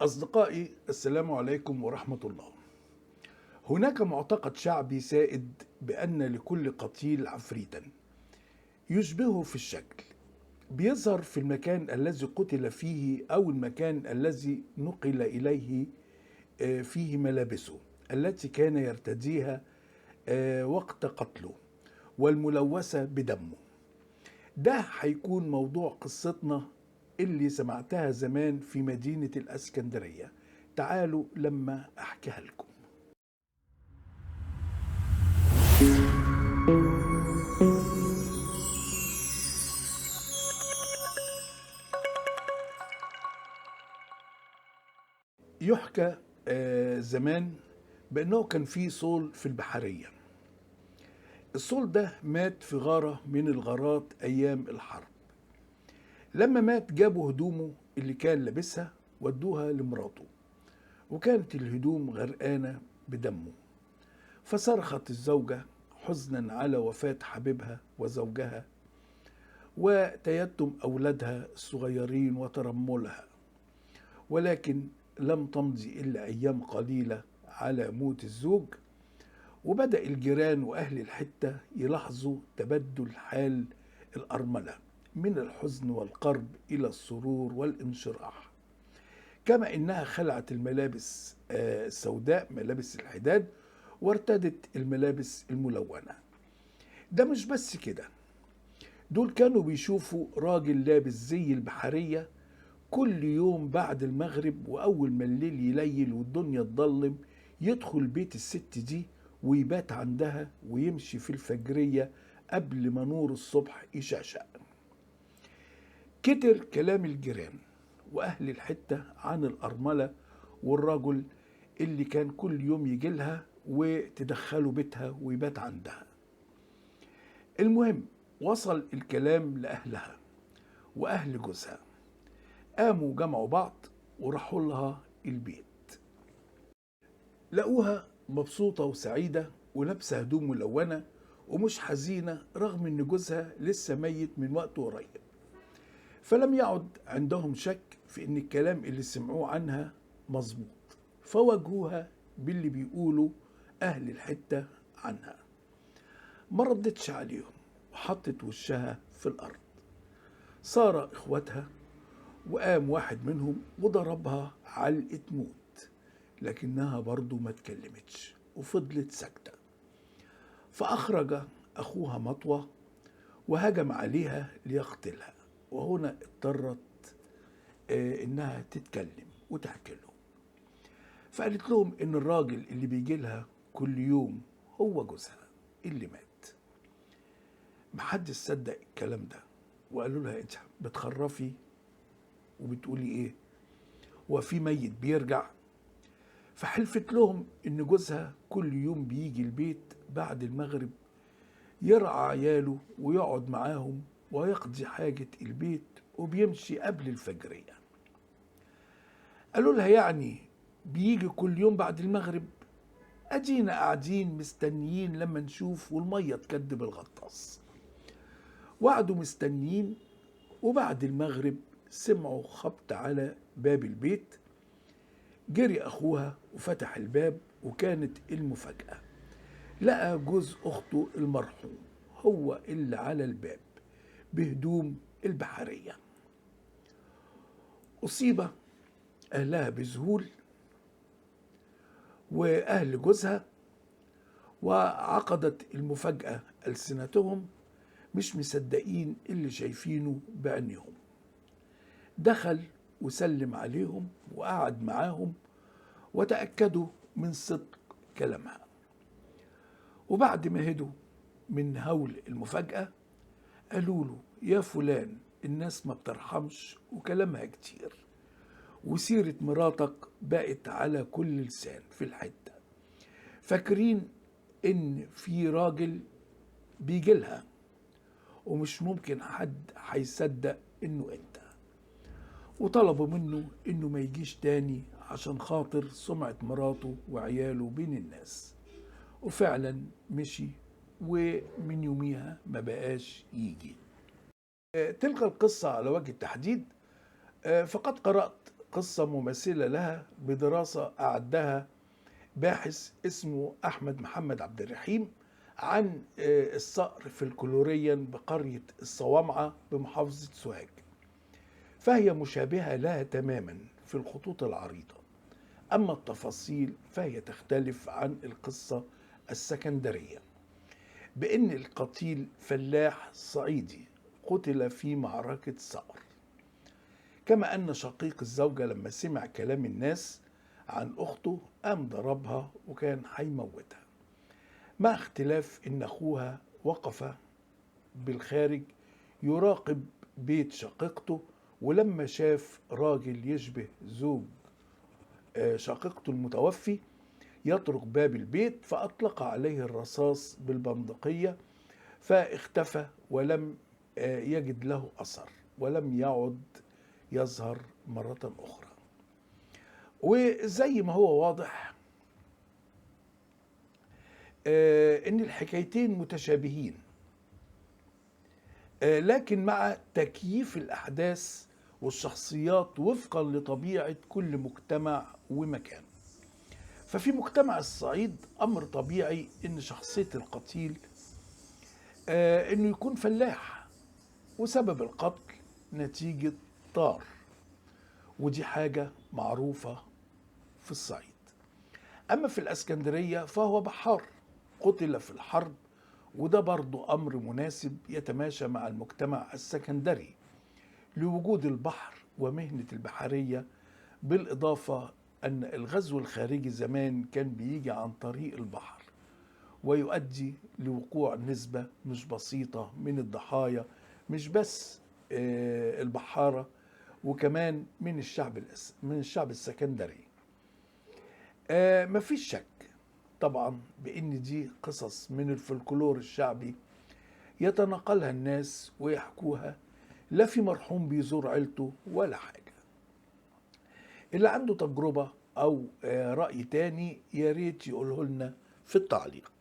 أصدقائي، السلام عليكم ورحمة الله. هناك معتقد شعبي سائد بأن لكل قتيل عفريتا يشبهه في الشكل، بيظهر في المكان الذي قتل فيه أو المكان الذي نقل إليه فيه ملابسه التي كان يرتديها وقت قتله والملوثة بدمه. ده هيكون موضوع قصتنا اللي سمعتها زمان في مدينة الأسكندرية. تعالوا لما أحكيها لكم. يحكى زمان بأنه كان في صول في البحرية. الصول ده مات في غارة من الغارات أيام الحرب. لما مات جابوا هدومه اللي كان لابسها ودوها لمراته، وكانت الهدوم غرقانة بدمه. فصرخت الزوجة حزنا على وفاة حبيبها وزوجها وتيتم أولادها الصغيرين وترملها. ولكن لم تمضي إلا أيام قليلة على موت الزوج، وبدأ الجيران وأهل الحتة يلاحظوا تبدل حال الأرملة من الحزن والقرب إلى السرور والانشراح، كما إنها خلعت الملابس السوداء، ملابس الحداد، وارتدت الملابس الملونة. ده مش بس كده، دول كانوا بيشوفوا راجل لابس زي البحرية كل يوم بعد المغرب، وأول ما الليل يليل والدنيا تضلم يدخل بيت الست دي ويبات عندها ويمشي في الفجرية قبل ما نور الصبح يشعشع. كتر كلام الجيران وأهل الحتة عن الأرملة والرجل اللي كان كل يوم يجي لها وتدخله بيتها ويبات عندها. المهم وصل الكلام لأهلها وأهل جوزها، قاموا جمعوا بعض وراحوا لها البيت. لقوها مبسوطة وسعيدة ولابسة هدوم ملونة ومش حزينة، رغم ان جوزها لسه ميت من وقت قريب. فلم يعد عندهم شك في ان الكلام اللي سمعوه عنها مظبوط، فواجهوها باللي بيقولوا اهل الحتة عنها. ما ردتش عليهم وحطت وشها في الارض. صار اخواتها وقام واحد منهم وضربها علقة موت، لكنها برضو ما اتكلمتش وفضلت ساكتة. فأخرج أخوها مطوة وهجم عليها ليقتلها، وهنا اضطرت إنها تتكلم وتحكي له. فقالت لهم إن الراجل اللي بيجي لها كل يوم هو جوزها اللي مات. محدش صدق الكلام ده، وقالوا لها انت بتخرفي وبتقولي ايه؟ وفي ميت بيرجع؟ فحلفت لهم ان جوزها كل يوم بيجي البيت بعد المغرب يرعى عياله ويقعد معاهم ويقضي حاجة البيت وبيمشي قبل الفجرية. قالوا لها يعني بيجي كل يوم بعد المغرب؟ ادينا قاعدين مستنيين لما نشوف والمية تكدب الغطاس. وقعدوا مستنيين، وبعد المغرب سمعوا خبط على باب البيت. جري أخوها وفتح الباب، وكانت المفاجأة لقى جوز أخته المرحوم هو اللي على الباب بهدوم البحرية. أصيب أهلها بذهول وأهل جوزها، وعقدت المفاجأة ألسنتهم مش مصدقين اللي شايفينه بعينيهم. دخل وسلم عليهم وقعد معاهم وتأكدوا من صدق كلامها. وبعد ما هدوا من هول المفاجأة قالوا له يا فلان، الناس ما بترحمش وكلامها كتير، وسيرة مراتك بقت على كل لسان في الحتة، فاكرين ان في راجل بيجيلها ومش ممكن حد هيصدق انه انت. وطلبوا منه انه ما يجيش تاني عشان خاطر سمعة مراته وعياله بين الناس. وفعلا مشي، ومن يوميها ما بقاش يجي. تلك القصة على وجه التحديد. فقد قرأت قصة مماثلة لها بدراسة أعدها باحث اسمه أحمد محمد عبد الرحيم عن الصقر فلكلوريا بقرية الصوامعة بمحافظة سوهاج. فهي مشابهة لها تماما في الخطوط العريضة، أما التفاصيل فهي تختلف عن القصة السكندرية، بأن القتيل فلاح صعيدي قتل في معركة صقر، كما أن شقيق الزوجة لما سمع كلام الناس عن أخته قام ضربها وكان هيموتها، مع اختلاف إن أخوها وقف بالخارج يراقب بيت شقيقته، ولما شاف راجل يشبه زوج شقيقته المتوفي يطرق باب البيت فأطلق عليه الرصاص بالبندقية فاختفى ولم يجد له أثر ولم يعد يظهر مرة أخرى. وزي ما هو واضح إن الحكايتين متشابهين، لكن مع تكييف الأحداث والشخصيات وفقا لطبيعة كل مجتمع ومكان. ففي مجتمع الصعيد أمر طبيعي إن شخصية القتيل إنه يكون فلاح، وسبب القتل نتيجة طار، ودي حاجة معروفة في الصعيد. أما في الإسكندرية فهو بحار قتل في الحرب، وده برضو أمر مناسب يتماشى مع المجتمع السكندري لوجود البحر ومهنة البحرية، بالإضافة أن الغزو الخارجي زمان كان بيجي عن طريق البحر ويؤدي لوقوع نسبة مش بسيطة من الضحايا، مش بس البحارة وكمان من الشعب السكندري. مفيش شك طبعا بأن دي قصص من الفلكلور الشعبي يتناقلها الناس ويحكوها، لا في مرحوم بيزور عيلته ولا حاجة. اللي عنده تجربة أو رأي تاني يا ريت يقوله لنا في التعليق.